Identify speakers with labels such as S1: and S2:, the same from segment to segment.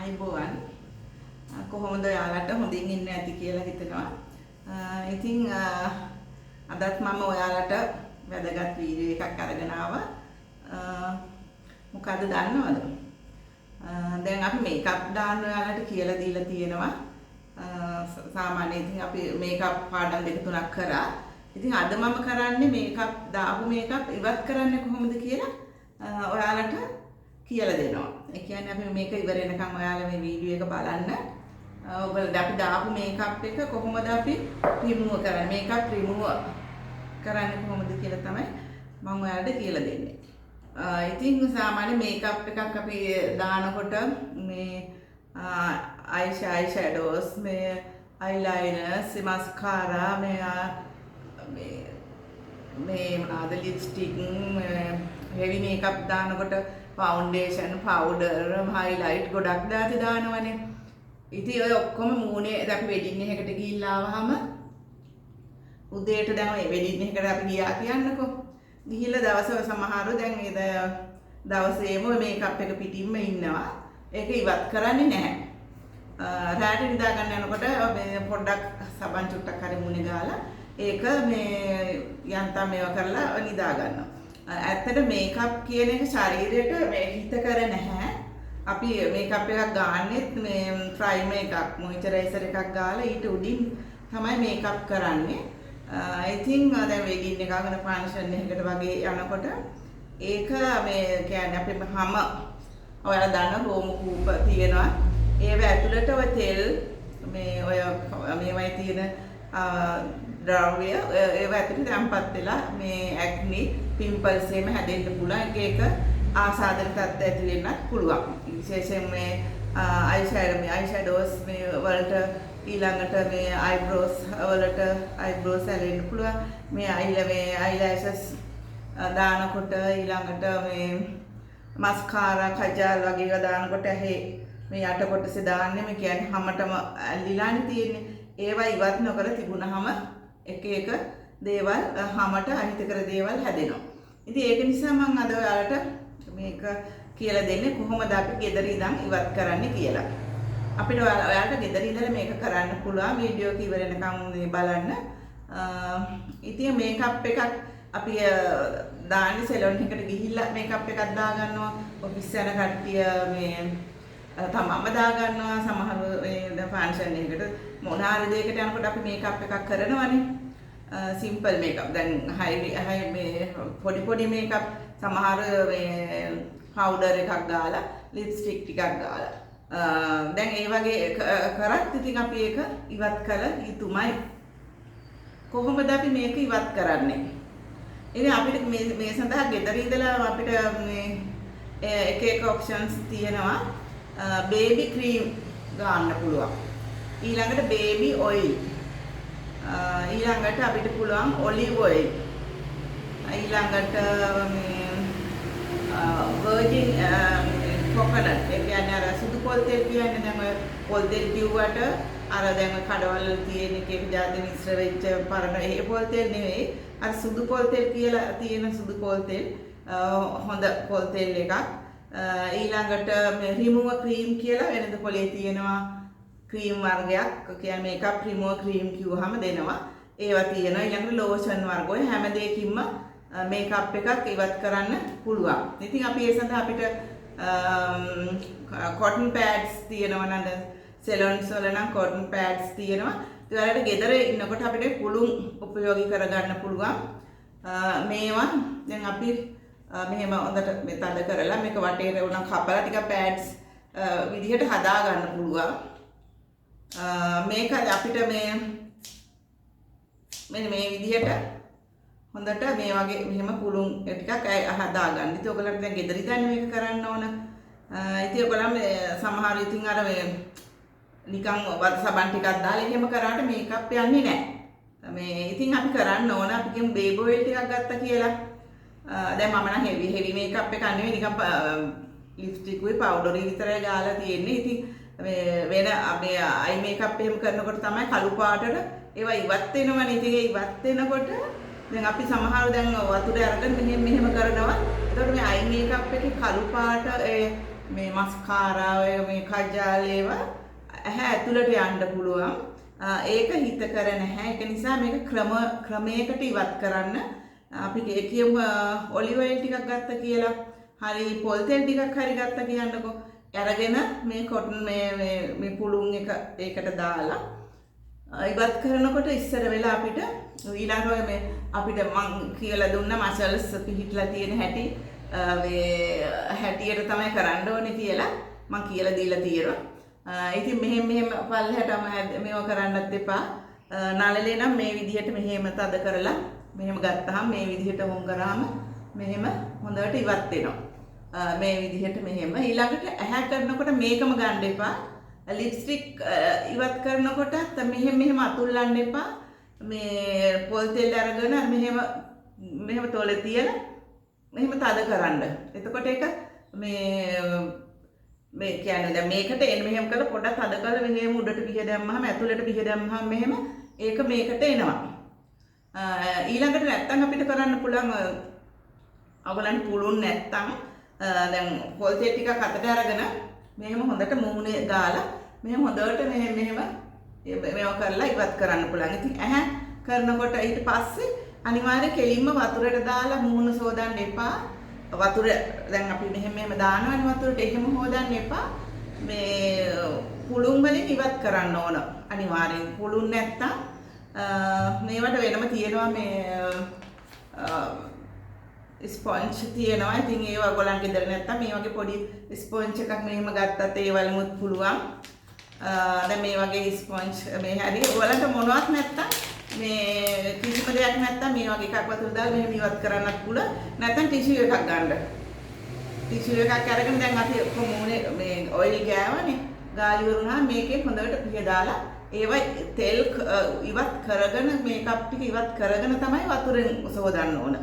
S1: ආයිබෝවන් කොහොමද ඔයාලට හොඳින් ඉන්න ඇති කියලා හිතනවා. ඉතින් අදත් මම ඔයාලට වැදගත් වීඩියෝ එකක් අරගෙන ආවා. මොකද දන්නවද? දැන් අපි මේකප් දාන්න ඔයාලට කියලා දීලා තියෙනවා. සාමාන්‍යයෙන් ඉතින් අපි මේකප් පාඩම් දෙක තුනක් කරා. ඉතින් අද මම කරන්නේ මේකප් දාපු මේකප් ඉවත් කරන්නේ කොහොමද කියලා ඔයාලට කියලා දෙනවා. ඒ කියන්නේ අපි මේක ඉවර වෙනකන් ඔයාලා මේ වීඩියෝ එක බලන්න. ඔයගොල්ලෝ අපි දාපු මේකප් එක කොහොමද අපි රිමූව් කරන්නේ? මේකප් රිමූව් කරන්නේ කොහොමද කියලා තමයි මම ඔයාලට කියලා දෙන්නේ. ඉතින් සාමාන්‍ය මේකප් එකක් අපි දානකොට මේ අයි ෂැඩෝස්, මේ අයිලයිනර්ස්, මස්කාරා, මේ මොනවාද ලිප්ස්ටික්, හෙවි මේකප් දානකොට ෆවුන්ඩේෂන්, පවුඩර්, හයිලයිට් ගොඩක් දාති දානවනේ. ඉතින් ඔය ඔක්කොම මූණේ අපි වෙඩින් එකකට ගිහිල්ලා ආවහම උදේට දැන් ඔය වෙඩින් එකකට අපි ගියා කියන්නකෝ. ගිහිල්ලා දවසේ සමහරව දැන් ඒ දවසේම මේකප් එක පිටින්ම ඉන්නවා. ඒක ඉවත් කරන්නේ නැහැ. රාත්‍රී නිදා ගන්න යනකොට මේ පොඩ්ඩක් සබන් චුට්ටක් හරි මූණේ ගාලා ඒක මේ යන්තම් මේවා කරලා නිදා ගන්නවා. ඇත්තට මේකප් කියන එක ශරීරයට මේ හිත කර නැහැ. අපි මේකප් එකක් ගන්නෙත් මේ ප්‍රයිමර් එකක්, මොයිස්චරයිසර් එකක් ගාලා ඊට උඩින් තමයි මේකප් කරන්නේ. ඉතින් දැන් වෙඩින් එකක් වෙන ෆන්ක්ෂන් එකකට වගේ යනකොට ඒක මේ කියන්නේ අපේ හැම ඔයාලා දන්න රෝම කූප තියෙනවා. ඒව ඇතුළට ඔය තෙල් මේ ඔය මේවයි තියෙන ද්‍රව්‍ය ඒව ඇතුළට තැම්පත් වෙලා මේ ඇක්නි පිම්පල්ස් එහෙම හැදෙන්න පුළුවන්. එක ආසාදන තත්ත්ව ඇති වෙන්නත් පුළුවන්. විශේෂයෙන් මේ අයිෂැඩෝස් මේ වලට ඊළඟට මේ අයිබ්‍රෝස් වලට අයිබ්‍රෝස් හැලෙන්න පුළුවන්. මේ අයිලෑෂස් දානකොට ඊළඟට මේ මස්කාරා, කජල් වගේ ඒවා දානකොට ඇහි මේ යට කොටසේ දාන්නේ මේ කියන්නේ හැමතෙම ඇලිලානේ තියෙන්නේ. ඒවා ඉවත් නොකර තිබුණාම එක දේවල් හැමත අහිතකර දේවල් හැදෙනවා. ඉතින් ඒක නිසා මම අද ඔයාලට මේක කියලා දෙන්නේ කොහොමද අපි ගෙදර ඉඳන් ඉවත් කරන්නේ කියලා. අපිට ඔයාලට ගෙදර ඉඳලා මේක කරන්න පුළුවන්. වීඩියෝ එක ඉවර වෙනකම් බලන්න. ඉතින් මේකප් එකක් අපි දාන්නේ සැලොන් එකට ගිහිල්ලා මේකප් එකක් දාගන්නවා. ඔෆිස් යන කට්ටිය මේ තමම දාගන්නවා. සමහර මේ ෆන්ක්ෂන් එකකට මොනාරි දෙයකට යනකොට අපි මේකප් එකක් කරනවානේ. Simple makeup. දැන් හයි මේ පොඩි මේකප් සමහර මේ පවුඩර් එකක් ගාලා, ලිප්ස්ටික් ටිකක් ගාලා. දැන් ඒ වගේ කරත් ඉතින් අපි ඒක ඉවත් කළ යුතුමයි. කොහොමද අපි මේක ඉවත් කරන්නේ? ඉතින් අපිට මේ සඳහා ගෙදර ඉඳලා අපිට මේ එක ඔප්ෂන්ස් තියෙනවා. බේබි ක්‍රීම් ගන්න පුළුවන්. ඊළඟට බේබි ඔයිල්. ඊළඟට අපිට පුළුවන් ඔලිව් ඔයිල්. ඊළඟට මේ වර්ජින් කොකනට්. ඒ කියන්නේ අර සුදු පොල් තෙල් කියන්නේ දැන් ඔය පොල් තෙල් කිව්වට අර දැන් කඩවල තියෙන එක જાති මිශ්‍ර වෙච්ච පරණ ඒ පොල් තෙල් නෙවෙයි. අර සුදු පොල් තෙල් කියලා තියෙන සුදු පොල් තෙල් හොඳ පොල් තෙල් එකක්. ඊළඟට මේ රිමූවර් ක්‍රීම් කියලා වෙනද පොලේ තියෙනවා ක්‍රීම් වර්ගයක්. කියන්නේ මේකප් රිමූවර් ක්‍රීම් කිව්වහම දෙනවා. ඒවා තියෙනවා. ඊළඟට ලෝෂන් වර්ග ඔය හැම දෙයකින්ම මේකප් එකක් ඉවත් කරන්න පුළුවන්. ඉතින් අපි ඒ සඳහා අපිට කොටන් පැඩ්ස් තියෙනවා නේද? සෙලොන්ස් වල නම් කොටන් පැඩ්ස් තියෙනවා. ඒවලට ගෙදර ඉන්නකොට අපිට පුළුන් උපයෝගී කරගන්න පුළුවන්. මේවා දැන් අපි මෙහෙම හොඳට මේ තද කරලා මේක වටේට උනම් කපලා ටික පැඩ්ස් විදිහට හදා ගන්න පුළුවන්. මේක අපිට මෙන්න මේ විදිහට හොඳට මේ වගේ මෙහෙම පුළුන් ටිකක් හදා ගන්න. ඉතින් ඔයගොල්ලන්ට දැන් ගෙදර ඉඳන් මේක කරන්න ඕන. ඉතින් ඔයගොල්ලන් සමහර ඉතින් අර මේ නිකන් වත් සබන් ටිකක් දාලා එහෙම කරාට මේකප් යන්නේ නැහැ. මේ ඉතින් අපි කරන්න ඕන අපි කියමු බේබි ඔයිල් ටිකක් ගත්තා කියලා. දැන් මම නම් හෙවි මේකප් එකක් නෙවෙයි නිකන් ලිප්ස්ටික් උයි පවුඩර් විතරයි ගාලා තියෙන්නේ. ඉතින් මේ වෙන මේ අයි මේකප් එහෙම කරනකොට තමයි කළු පාටට ඒවා ඉවත් වෙනවනේ. ඉතින් ඒ ඉවත් වෙනකොට දැන් අපි සමහරව දැන් වතුර අරගෙන මෙහෙම කරනවා. එතකොට මේ අයි මේකප් එකේ කළු පාට මේ මස්කාරා ඔය මේ කජාල් ඒවා ඇහැ ඇතුළට යන්න පුළුවන්. ඒක හිත කර නැහැ. ඒක නිසා මේක ක්‍රමයකට ඉවත් කරන්න. අපි කියමු ඔලිව් ඔයිල් ටිකක් ගත්ත කියලා. හරි පොල් තෙල් ටිකක් හරි ගත්ත කියන්නකෝ. අරගෙන මේ කොටන් මේ පුළුන් එක ඒකට දාලා ඉවත් කරනකොට ඉස්සර වෙලා අපිට ඊළඟට මේ අපිට මං කියලා දුන්න මසල්ස් පිහිටලා තියෙන හැටි මේ හැටියට තමයි කරන්න ඕනේ කියලා මං කියලා දීලා තියෙනවා. ඉතින් මෙහෙම පල්ලෙහාටම මේව කරන්නත් එපා. නළලේ නම් මේ විදිහට මෙහෙම තද කරලා මෙහෙම ගත්තාම මේ විදිහට වොම් කරාම මෙහෙම හොඳට ඉවත් වෙනවා. මේ විදිහට මෙහෙම ඊළඟට ඇහැ කරනකොට මේකම ගන්න එපා. ලිප්ස්ටික් ඉවත් කරනකොට මෙහෙම අතුල්ලන්න එපා. මේ පොල් තෙල් අරගෙන මෙහෙම තොලේ තියලා මෙහෙම තද කරන්න. එතකොට ඒක මේ කියන්නේ දැන් මේකට එන්න මෙහෙම කරලා පොඩක් තද කරලා මෙහෙම උඩට පිහ දැම්මහම ඇතුළට පිහ දැම්මහම මෙහෙම ඒක මේකට එනවා. ඊළඟට නැත්තම් අපිට කරන්න පුළුවන් අවලන් පුළුන් නැත්තම් දැන් පොල් තෙල් ටිකක් අතට අරගෙන මෙහෙම හොඳට මූණේ දාලා මෙහෙම හොඳට මේව කරලා ඉවත් කරන්න පුළුවන්. ඉතින් ඇහැ කරනකොට ඊට පස්සේ අනිවාර්යයෙන් කෙලින්ම වතුරට දාලා මූණ සෝදන්න එපා. වතුර දැන් අපි මෙහෙම දානවනේ වතුරට එහෙම හොදන්න එපා. මේ පුළුන් වලින් ඉවත් කරන්න ඕන. අනිවාර්යෙන් පුළුන් නැත්තම් මේවට වෙනම තියෙනවා මේ ස්පොන්ජ් තියෙනවා. ඉතින් ඒව ඔයගොල්ලන් ගෙදර නැත්තම් මේ වගේ පොඩි ස්පොන්ජ් එකක් මෙහෙම ගත්තත් ඒ වලමුත් පුළුවන්. දැන් මේ වගේ ස්පොන්ජ් මේ හරි ඔයාලට මොනවත් නැත්තම් මේ කිසිම දෙයක් නැත්තම් මේ වගේ එකක් වතුර දාලා මෙහෙම ඉවත් කරන්නත් පුළුවන්. නැත්තම් ටිෂු එකක් ගන්න. ටිෂු එකක් අරගෙන දැන් අපි කොමුනේ මේ ඔයිල් ගෑවනේ. ගාලි වරුණා මේකේ හොඳට පිහ දාලා ඒවයි තෙල් ඉවත් කරගෙන මේකප් ටික ඉවත් කරගෙන තමයි වතුරෙන් සෝදන්න ඕන.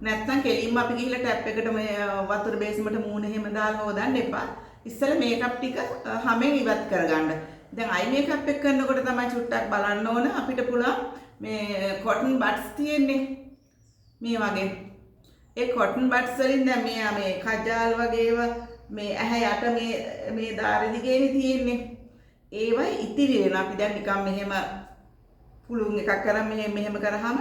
S1: නැත්තම් කෙලින්ම අපි ගිහිල්ලා ටැප් එකට මේ වතුර බේසමට මූණ එහෙම දාලා හොදන්න එපා. ඉස්සෙල්ලා මේකප් ටික හැමෙන් ඉවත් කරගන්න. දැන් අයි මේකප් එක කරනකොට තමයි චුට්ටක් බලන්න ඕන අපිට පුළුවන් මේ කොටන් බඩ්ස් තියෙන්නේ මේ වගේ. ඒ කොටන් බඩ්ස් වලින් දැන් මේ කජාල් වගේ ඒවා මේ ඇහැ යට මේ දාරෙ දිගේනේ තියෙන්නේ. ඒවයි ඉතිරි වෙන අපි දැන් නිකන් මෙහෙම පුළුන් එකක් කරන් මෙහෙම කරාම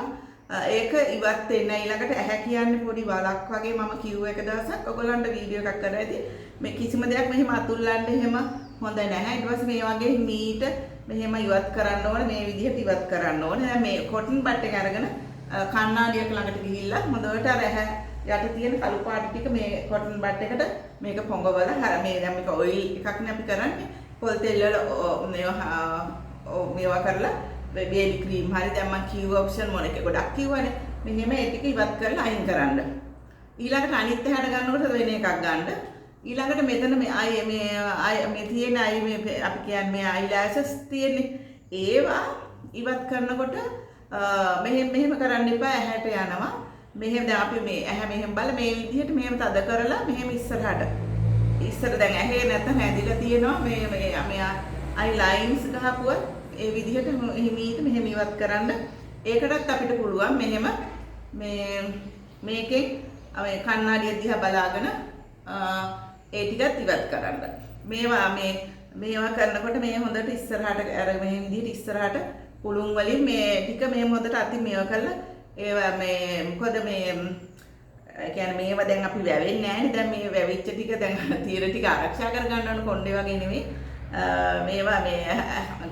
S1: ඒක ඉවත් වෙන්නේ ඊළඟට ඇහැ කියන්නේ පොඩි වලක් වගේ මම කිව්ව එක දවසක් ඔයගොල්ලන්ට වීඩියෝ එකක් කරලාදී මේ කිසිම දෙයක් මෙහෙම අතුල්ලන්න එහෙම හොඳ නැහැ. ඊට පස්සේ මේ වගේ මීට මෙහෙම ඉවත් කරන්න ඕනේ. මේ විදිහට ඉවත් කරන්න ඕනේ. දැන් මේ කොටන් බඩ් එක අරගෙන කණ්ණාඩියක ළඟට ගිහිල්ලා හොඳට අර ඇහැ යට තියෙන කළු පාට ටික මේ කොටන් බඩ් එකට මේක පොඟවලා මේ දැන් මේක ඔයිල් එකක්නේ අපි කරන්නේ. පොල් තෙල් වල මේවා කරලා බේබි ක්‍රීම් හරි දැන් මම කිව්ව ඔප්ෂන් මොන එක ගොඩක් කිව්වනේ. මෙහෙම ඒ ටික ඉවත් කරලා අයින් කරන්න. ඊළඟට අනිත් හැඩ ගන්නකොට වෙන එකක් ගන්න. ඊළඟට මෙතන මේ තියෙන මේ අපි කියන්නේ මේ අයිලෑෂස් තියෙන්නේ. ඒවා ඉවත් කරනකොට මෙහෙම කරන්න එපා. ඇහැට යනවා. මෙහෙම දැන් අපි මේ ඇහැ මෙහෙම බලලා මේ විදිහට මෙහෙම තද කරලා මෙහෙම ඉස්සරහට. ඉස්සර දැන් ඇහි නැත්නම් හැදිලා තියෙනවා මේ අයි ලයින්ස් ගහපුවා ඒ විදිහට හිමීට මෙහෙම ඉවත් කරන්න. ඒකටත් අපිට පුළුවන් මෙහෙම මේකෙන් මේ කණ්ණාඩිය දිහා බලාගෙන ඒ ටිකත් ඉවත් කරන්න. මේවා කරනකොට මේ හොඳට ඉස්සරහට අර මේ විදිහට ඉස්සරහට පුළුන් වලින් මේ ටික මේ හොඳට අතින් මේවා කරලා ඒවා මේ මොකද මේ කියන්නේ මේවා දැන් අපි වැවෙන්නේ නැහැනේ. දැන් මේ වැවිච්ච ටික දැන් තීර ටික ආරක්ෂා කර ගන්න ඕන කොණ්ඩේ වගේ නෙමෙයි. මේවා මේ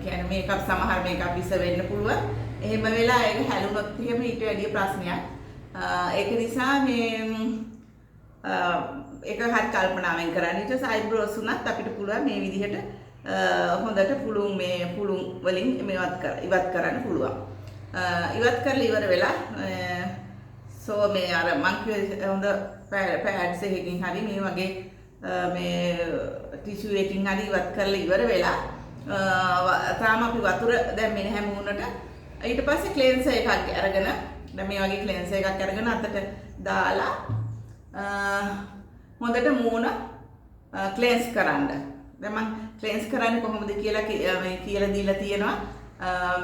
S1: කියන්නේ මේකප් සමහර මේකප් ඉස්ස වෙන්න පුළුවන්. එහෙම වෙලා ඒක හැලුනොත් එහෙම ඊට වැඩි ප්‍රශ්නයක්. ඒක නිසා මේ ඒක හරි කල්පනාවෙන් කරන්න. ඊට පස්සේ අයිබ්‍රෝස් උනත් අපිට පුළුවන් මේ විදිහට හොඳට පුළුන් වලින් ඉවත් කරන්න පුළුවන්. ඉවත් කරලා ඉවර වෙලා සෝ මේ අර මං කිව්ව හොඳ පෑඩ්ස් එකකින් හරි මේ වගේ මේ ටිෂු එකකින් හරි ඉවත් කරලා ඉවර වෙලා තාම අපි වතුර දැම්මේ නැහැ මූණට. ඊට පස්සේ ක්ලෙන්සර් එකක් අරගෙන දැන් මේ වගේ ක්ලෙන්සර් එකක් අරගෙන අතට දාලා හොඳට මූණ ක්ලෙන්ස් කරන්න. දැන් මම ක්ලෙන්ස් කරන්නේ කොහොමද කියලා දීලා තියෙනවා.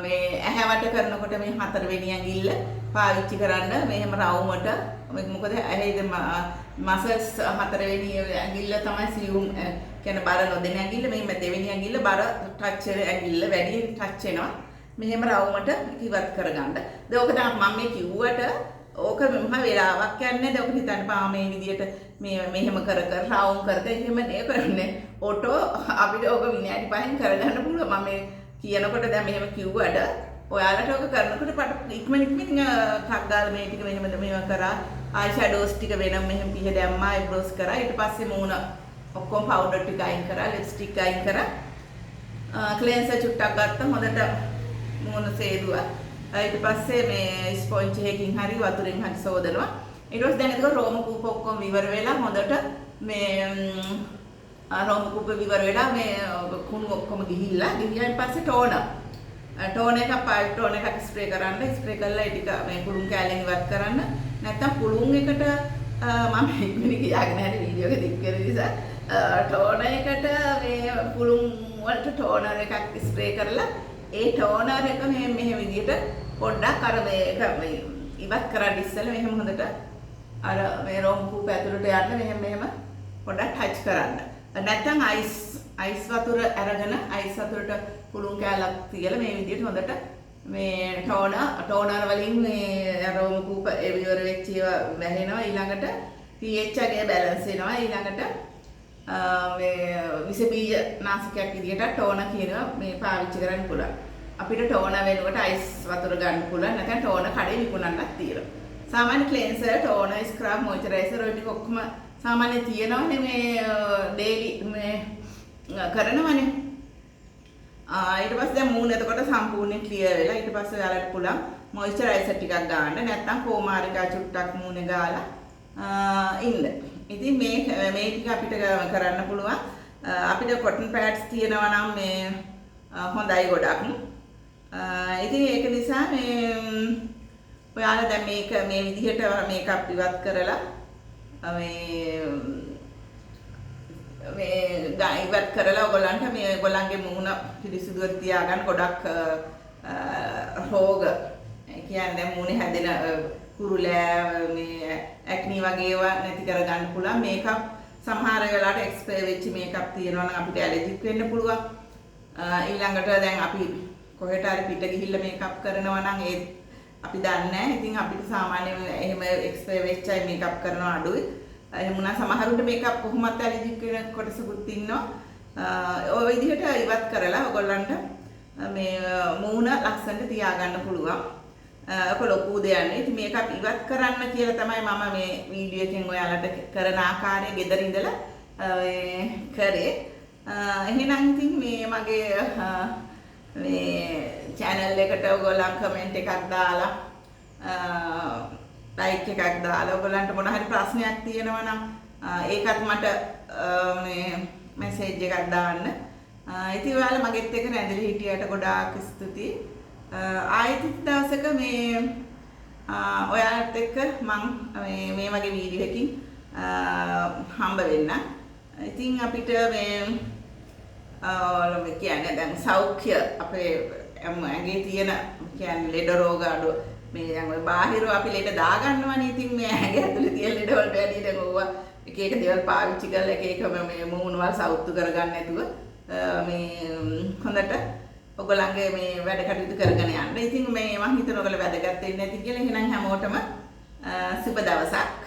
S1: මේ ඇහැ වට කරනකොට මේ 4 වෙනි ඇඟිල්ල පාවිච්චි කරන්න මෙහෙම රවුමට මොකද ඇහෙද මසල්ස් හතරවෙනි ඇඟිල්ල තමයි සියුම් කියන බර නොදෙන ඇඟිල්ල මෙහෙම දෙවෙනි ඇඟිල්ල බර ටච් ඇඟිල්ල වැඩි ටච් වෙනවා මෙහෙම රවුමට ඉවත් කරගන්න. දැන් ඕක තමයි මම මේ කිව්වට ඕක මම වෙලාවක් යන්නේ දැන් ඔක හිතන්න බා මේ විදියට මෙහෙම කර රවුම් කර එහෙම නේ කරන්නේ. ඔටෝ අපිට ඕක විනාඩි 5න් කරගන්න පුළුවන්. මම මේ කියනකොට දැන් මෙහෙම කිව්වට ඔයාලට ඔක කරනකොට ඉක්මනින් ටක් ගාලා මේ ටික මෙහෙම කරා ආයි ෂැඩෝස් ටික වෙනම මෙහෙම පිහ දැම්මා අයිබ්‍රෝස් කරා ඊට පස්සේ මූණ ඔක්කොම පවුඩර් ටික අයින් කරා ලිප්ස්ටික් අයින් කරා ක්ලෙන්සර් චුට්ටක් ගත්තා හොඳට මූණ සේදුවා ඊට පස්සේ මේ ස්පොන්ජ් එකකින් හරි වතුරෙන් හරි සෝදනවා ඊට පස්සේ දැන් ඒක රෝම කූප ඔක්කොම විවර වෙලා හොඳට මේ රෝම කූප විවර වෙලා මේ කුණු ඔක්කොම ගිහිල්ලා ඊට පස්සේ ටෝනර් එකක් ස්ප්‍රේ කරන්න කරලා ඒ ටික මේ කුළුන් කැලෙන් ඉවත් කරන්න නැත්තම් කුළුන් එකට මම ඉක්මනින් කියාගෙන හරි වීඩියෝ එක දික් කරන නිසා ටෝනර් එකට මේ කුළුන් වලට ටෝනර් එකක් ස්ප්‍රේ කරලා ඒ ටෝනර් එක මෙහෙම විදිහට පොඩ්ඩක් අර මේ ඉවත් කරලා ඉස්සෙල්ලා මෙහෙම හොඳට අර මේ රෝම කූප ඇතුළට යන්න මෙහෙම පොඩ්ඩක් ටච් කරන්න. නැත්තම් අයිස් වතුර අරගෙන අයිස් වතුරට කුළුන් කෑල්ලක් තියලා මේ විදිහට හොඳට මේ ටෝනර් වලින් මේ රෝම කූප ඉවර වෙච්ච ඒවා වැහෙනවා ඊළඟට pH එකේ බැලන්ස් වෙනවා ඊළඟට මේ විස බීජ නාශකයක් විදිහට ටෝනර් කියනවා මේ පාවිච්චි කරන්න පුළුවන් අපිට ටෝනර් වෙනුවට අයිස් වතුර ගන්න පුළුවන් නැත්නම් ටෝනර් කඩේ විකුණන්නත් තියෙනවා සාමාන්‍ය ක්ලෙන්සර් ටෝනර් ස්ක්‍රබ් මොයිස්චරයිසර් ඔය ටික ඔක්කොම සාමාන්‍ය තියෙනවනේ මේ ඩේලි මේ කරනවනේ ඊට පස්සේ දැන් මූණ එතකොට සම්පූර්ණයෙන් ක්ලියර් වෙලා ඊට පස්සේ ඔයාලට පුළුවන් මොයිස්චරයිසර් ටිකක් ගන්න නැත්නම් කොමාරිකා චුට්ටක් මූණේ ගාලා ඉන්න. ඉතින් මේ ටික අපිට කරන්න පුළුවන්. අපිට කොටන් පැඩ්ස් තියෙනවා නම් මේ හොඳයි ගොඩක්. ඉතින් ඒක නිසා මේ ඔයාලා දැන් මේ විදිහට මේකප් ඉවත් කරලා ඉවත් කරලා ඔයගොල්ලන්ට මේ ඔයගොල්ලන්ගේ මූණ පිරිසිදුව තියාගන්න ගොඩක් රෝග කියන්නේ දැන් මූණේ හැදෙන කුරුලෑ මේ ඇක්නි වගේ ඒවා නැති කරගන්න පුළුවන් මේකප් සමහර වෙලාවට එක්ස්පයර් වෙච්ච මේකප් තියෙනවා නම් අපිට ඇලර්ජික් වෙන්න පුළුවන් ඊළඟට දැන් අපි කොහෙට හරි පිට ගිහිල්ලා මේකප් කරනවා නම් ඒ අපි දන්නේ නැහැ ඉතින් අපිට සාමාන්‍යයෙන් එහෙම එක්ස්පයර් වෙච්චයි මේකප් කරනවා අඩුයි එහෙම නම් සමහරුන්ට මේකප් කොහොමත් ඇලර්ජික් වෙන කොටසකුත් ඉන්නවා ඔය විදිහට ඉවත් කරලා ඔයගොල්ලන්ට මේ මූණ ලස්සනට තියාගන්න පුළුවන් ඔක ලොකු දෙයක් නේ ඉතින් මේකප් ඉවත් කරන්න කියලා තමයි මම මේ වීඩියෝ එකෙන් ඔයාලට කරන ආකාරය ගෙදර ඉඳලා කරේ එහෙනම් ඉතින් මේ මගේ මේ channel එකට ඔයගොල්ලන් කමෙන්ට් එකක් දාලා ලයික් එකක් දාලා ඔයගොල්ලන්ට මොන හරි ප්‍රශ්නයක් තියෙනවා නම් ඒකත් මට මේ මැසේජ් එකක් දාන්න. ඉතින් ඔයාලා මගෙත් එක්ක රැඳිලා හිටියට ගොඩාක් ස්තුතියි. ආයෙත් දවසක මේ ඔයාලත් එක්ක මම මේ වගේ වීඩියෝ එකකින් හම්බ වෙන්න. ඉතින් අපිට මේ කියන්නේ දැන් සෞඛ්‍ය අපේ ඇඟේ තියෙන කියන්නේ ලෙඩ රෝග අඩු මේ දැන් ඔය බාහිරව අපි ලෙඩ දාගන්නවනේ ඉතින් මේ ඇඟ ඇතුලේ තියෙන ලෙඩ වලට වැඩි දැන් ඕවා එක එක දේවල් පාවිච්චි කරලා එක එක මේ මූණ වල සෞතු කරගන්න නැතුව මේ හොඳට ඔයගොල්ලන්ගේ මේ වැඩ කටයුතු කරගෙන යන්න. ඉතින් මේ මම හිතනවා ඔයගොල්ලෝ වැඩගත් වෙන්නේ නැති කියලා. එහෙනම් හැමෝටම සුබ දවසක්.